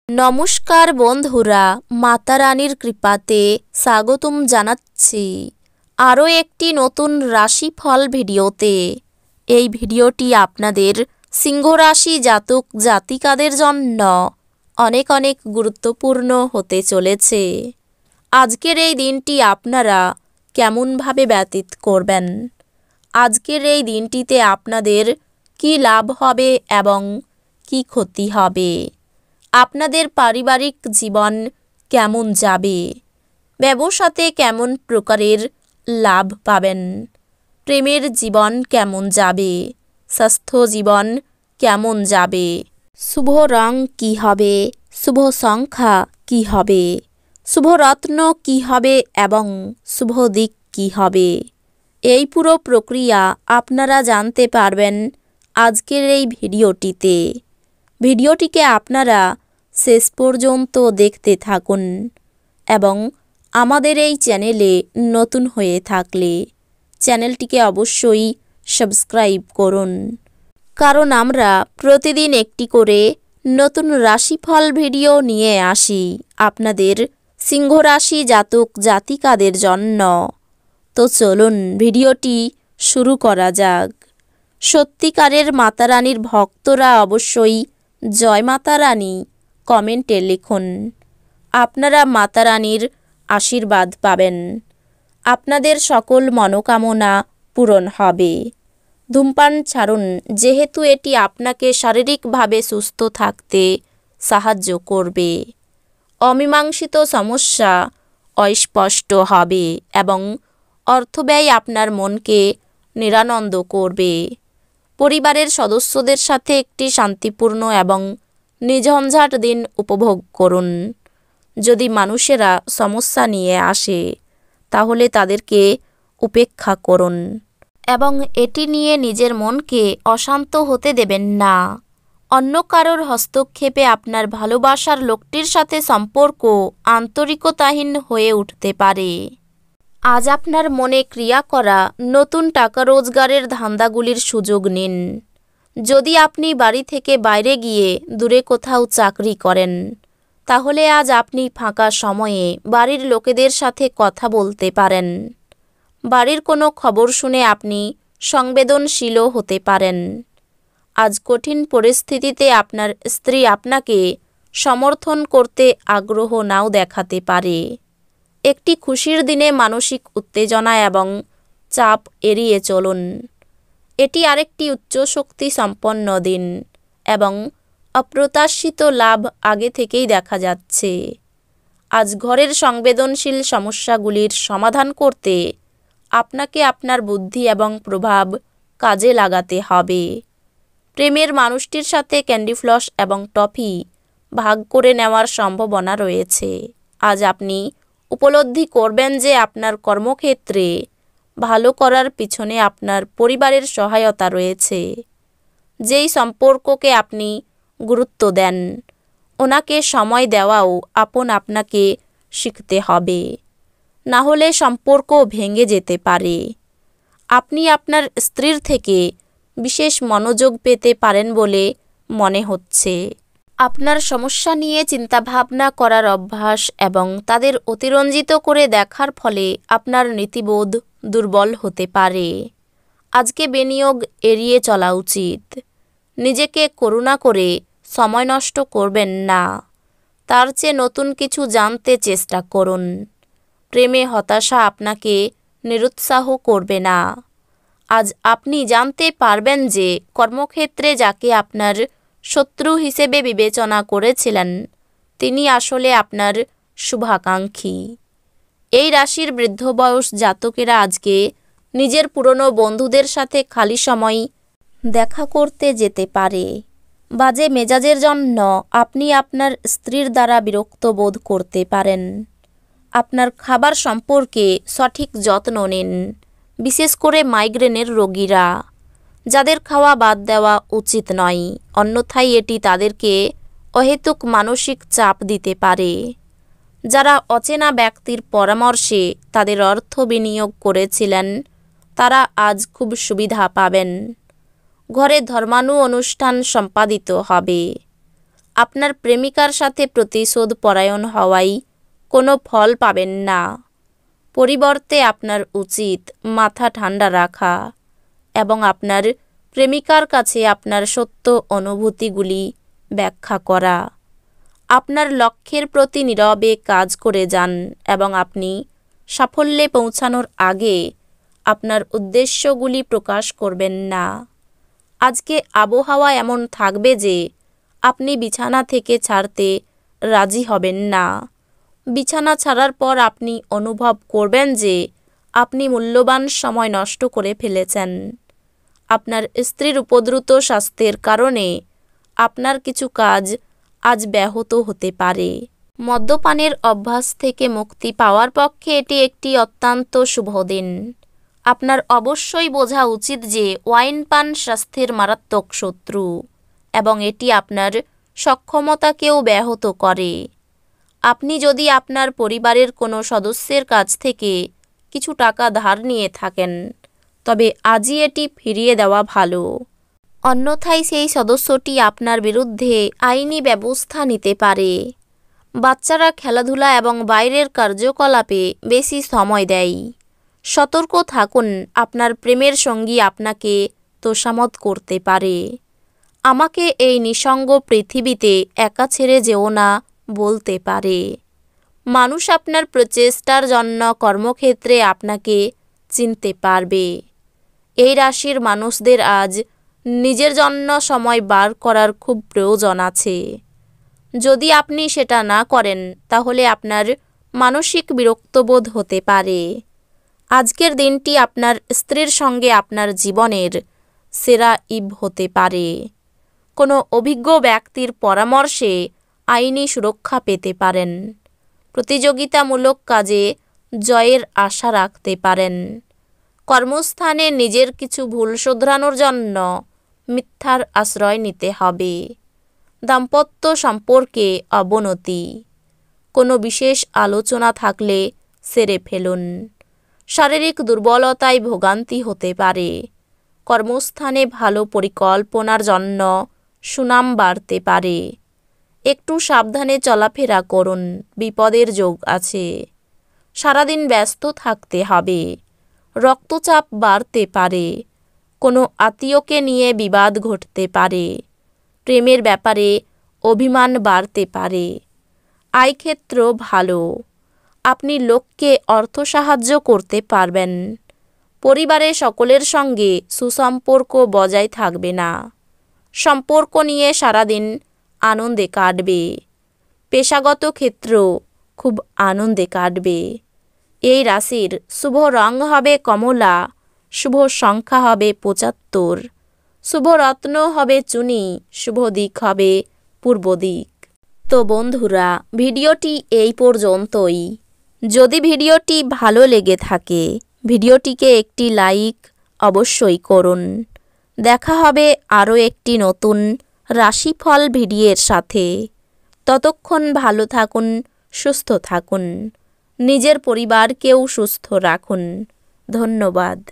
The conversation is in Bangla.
নমস্কার বন্ধুরা, মাতা রানীর কৃপাতে স্বাগতম জানাচ্ছি আরও একটি নতুন রাশিফল ভিডিওতে। এই ভিডিওটি আপনাদের সিংহ রাশি জাতক জাতিকাদের জন্য অনেক অনেক গুরুত্বপূর্ণ হতে চলেছে। আজকের এই দিনটি আপনারা কেমনভাবে ব্যতীত করবেন, আজকের এই দিনটিতে আপনাদের কি লাভ হবে এবং কি ক্ষতি হবে, আপনাদের পারিবারিক জীবন কেমন যাবে, ব্যবসাতে কেমন প্রকারের লাভ পাবেন, প্রেমের জীবন কেমন যাবে, স্বাস্থ্য জীবন কেমন যাবে, শুভ রং কি হবে, শুভ সংখ্যা কি হবে, শুভ রত্ন কি হবে এবং শুভ দিক কি হবে, এই পুরো প্রক্রিয়া আপনারা জানতে পারবেন আজকের এই ভিডিওটিতে। ভিডিওটিকে আপনারা শেষ পর্যন্ত দেখতে থাকুন এবং আমাদের এই চ্যানেলে নতুন হয়ে থাকলে চ্যানেলটিকে অবশ্যই সাবস্ক্রাইব করুন, কারণ আমরা প্রতিদিন একটি করে নতুন রাশিফল ভিডিও নিয়ে আসি আপনাদের সিংহ রাশি জাতক জাতিকাদের জন্য। তো চলুন ভিডিওটি শুরু করা যাক। সত্যিকারের মাতা রানীর ভক্তরা অবশ্যই জয় মাতা রানী কমেন্টে লিখুন। আপনারা মাতা রানীর আশীর্বাদ পাবেন, আপনাদের সকল মনোকামনা পূরণ হবে। ধূমপান ছাড়ুন, যেহেতু এটি আপনাকে শারীরিকভাবে সুস্থ থাকতে সাহায্য করবে। অমীমাংসিত সমস্যা অস্পষ্ট হবে এবং অর্থব্যয় আপনার মনকে নিরানন্দ করবে। পরিবারের সদস্যদের সাথে একটি শান্তিপূর্ণ এবং নিঝঞ্ঝাট দিন উপভোগ করুন। যদি মানুষেরা সমস্যা নিয়ে আসে তাহলে তাদেরকে উপেক্ষা করুন এবং এটি নিয়ে নিজের মনকে অশান্ত হতে দেবেন না। অন্য কারোর হস্তক্ষেপে আপনার ভালোবাসার লোকটির সাথে সম্পর্ক আন্তরিকতাহীন হয়ে উঠতে পারে। আজ আপনার মনে ক্রিয়া করা নতুন টাকা রোজগারের ধান্দাগুলির সুযোগ নিন। যদি আপনি বাড়ি থেকে বাইরে গিয়ে দূরে কোথাও চাকরি করেন তাহলে আজ আপনি ফাঁকা সময়ে বাড়ির লোকেদের সাথে কথা বলতে পারেন। বাড়ির কোনো খবর শুনে আপনি সংবেদনশীলও হতে পারেন। আজ কঠিন পরিস্থিতিতে আপনার স্ত্রী আপনাকে সমর্থন করতে আগ্রহ নাও দেখাতে পারে। একটি খুশির দিনে মানসিক উত্তেজনা এবং চাপ এড়িয়ে চলুন। এটি আরেকটি উচ্চ শক্তি সম্পন্ন দিন এবং অপ্রত্যাশিত লাভ আগে থেকেই দেখা যাচ্ছে। আজ ঘরের সংবেদনশীল সমস্যাগুলির সমাধান করতে আপনাকে আপনার বুদ্ধি এবং প্রভাব কাজে লাগাতে হবে। প্রেমের মানুষটির সাথে ক্যান্ডি ফ্লস এবং টফি ভাগ করে নেওয়ার সম্ভাবনা রয়েছে। আজ আপনি উপলব্ধি করবেন যে আপনার কর্মক্ষেত্রে ভালো করার পিছনে আপনার পরিবারের সহায়তা রয়েছে। যেই সম্পর্ককে আপনি গুরুত্ব দেন ওনাকে সময় দেওয়াও আপনাকে শিখতে হবে, না হলে সম্পর্ক ভেঙে যেতে পারে। আপনি আপনার স্ত্রীর থেকে বিশেষ মনোযোগ পেতে পারেন বলে মনে হচ্ছে। আপনার সমস্যা নিয়ে চিন্তাভাবনা করার অভ্যাস এবং তাদের অতিরঞ্জিত করে দেখার ফলে আপনার নীতিবোধ দুর্বল হতে পারে। আজকে বিনিয়োগ এড়িয়ে চলা উচিত। নিজেকে করুণা করে সময় নষ্ট করবেন না, তার চেয়ে নতুন কিছু জানতে চেষ্টা করুন। প্রেমে হতাশা আপনাকে নিরুৎসাহ করবে না। আজ আপনি জানতে পারবেন যে কর্মক্ষেত্রে যাকে আপনার শত্রু হিসেবে বিবেচনা করেছিলেন তিনি আসলে আপনার শুভাকাঙ্ক্ষী। এই রাশির বৃদ্ধ বয়স জাতকেরা আজকে নিজের পুরনো বন্ধুদের সাথে খালি সময় দেখা করতে যেতে পারে। বাজে মেজাজের জন্য আপনি আপনার স্ত্রীর দ্বারা বিরক্ত বোধ করতে পারেন। আপনার খাবার সম্পর্কে সঠিক যত্ন নিন, বিশেষ করে মাইগ্রেনের রোগীরা, যাদের খাওয়া বাদ দেওয়া উচিত নয়, অন্যথায় এটি তাদেরকে অহেতুক মানসিক চাপ দিতে পারে। যারা অচেনা ব্যক্তির পরামর্শে তাদের অর্থ বিনিয়োগ করেছিলেন তারা আজ খুব সুবিধা পাবেন। ঘরে ধর্মানু অনুষ্ঠান সম্পাদিত হবে। আপনার প্রেমিকার সাথে প্রতিশোধ পরায়ণ হওয়াই কোনো ফল পাবেন না। পরিবর্তে আপনার উচিত মাথা ঠান্ডা রাখা এবং আপনার প্রেমিকার কাছে আপনার সত্য অনুভূতিগুলি ব্যাখ্যা করা। আপনার লক্ষ্যের প্রতি নীরবে কাজ করে যান এবং আপনি সাফল্যে পৌঁছানোর আগে আপনার উদ্দেশ্যগুলি প্রকাশ করবেন না। আজকে আবহাওয়া এমন থাকবে যে আপনি বিছানা থেকে ছাড়তে রাজি হবেন না। বিছানা ছাড়ার পর আপনি অনুভব করবেন যে আপনি মূল্যবান সময় নষ্ট করে ফেলেছেন। আপনার স্ত্রীর উপদ্রুত স্বাস্থ্যের কারণে আপনার কিছু কাজ আজ ব্যাহত হতে পারে। মদ্যপানের অভ্যাস থেকে মুক্তি পাওয়ার পক্ষে এটি একটি অত্যন্ত শুভ দিন। আপনার অবশ্যই বোঝা উচিত যে ওয়াইন পান স্বাস্থ্যের মারাত্মক শত্রু এবং এটি আপনার সক্ষমতাকেও ব্যাহত করে। আপনি যদি আপনার পরিবারের কোনো সদস্যের কাছ থেকে কিছু টাকা ধার নিয়ে থাকেন, তবে আজই এটি ফিরিয়ে দেওয়া ভালো। অন্যথায় সেই সদস্যটি আপনার বিরুদ্ধে আইনি ব্যবস্থা নিতে পারে। বাচ্চারা খেলাধুলা এবং বাইরের কার্যকলাপে বেশি সময় দেয়। সতর্ক থাকুন, আপনার প্রেমের সঙ্গী আপনাকে তোষামত করতে পারে। আমাকে এই নিঃসঙ্গ পৃথিবীতে একা ছেড়ে যেও না বলতে পারে। মানুষ আপনার প্রচেষ্টার জন্য কর্মক্ষেত্রে আপনাকে চিনতে পারবে। এই রাশির মানুষদের আজ নিজের জন্য সময় বার করার খুব প্রয়োজন আছে। যদি আপনি সেটা না করেন তাহলে আপনার মানসিক বিরক্তবোধ হতে পারে। আজকের দিনটি আপনার স্ত্রীর সঙ্গে আপনার জীবনের সেরা ইভ হতে পারে। কোনো অভিজ্ঞ ব্যক্তির পরামর্শে আইনি সুরক্ষা পেতে পারেন। প্রতিযোগিতামূলক কাজে জয়ের আশা রাখতে পারেন। কর্মস্থানে নিজের কিছু ভুল শোধরানোর জন্য মিথ্যার আশ্রয় নিতে হবে। দাম্পত্য সম্পর্কে অবনতি। কোনো বিশেষ আলোচনা থাকলে সেরে ফেলুন। শারীরিক দুর্বলতায় ভোগান্তি হতে পারে। কর্মস্থানে ভালো পরিকল্পনার জন্য সুনাম বাড়তে পারে। একটু সাবধানে চলাফেরা করুন, বিপদের যোগ আছে। সারাদিন ব্যস্ত থাকতে হবে। রক্তচাপ বাড়তে পারে। কোনো আত্মীয়কে নিয়ে বিবাদ ঘটতে পারে। প্রেমের ব্যাপারে অভিমান বাড়তে পারে। আয়ক্ষেত্র ভালো। আপনি লোককে অর্থ সাহায্য করতে পারবেন। পরিবারে সকলের সঙ্গে সুসম্পর্ক বজায় থাকবে না। সম্পর্ক নিয়ে সারাদিন আনন্দে কাটবে। পেশাগত ক্ষেত্র খুব আনন্দে কাটবে। এই রাশির শুভ রং হবে কমলা, শুভ সংখ্যা হবে 75, শুভ রত্ন হবে চুনি, শুভ দিক হবে পূর্ব দিক। তো বন্ধুরা, ভিডিওটি এই পর্যন্তই। যদি ভিডিওটি ভালো লেগে থাকে ভিডিওটিকে একটি লাইক অবশ্যই করুন। দেখা হবে আরও একটি নতুন রাশিফল ভিডিওর সাথে। ততক্ষণ ভালো থাকুন, সুস্থ থাকুন, নিজের পরিবারকেও সুস্থ রাখুন। ধন্যবাদ।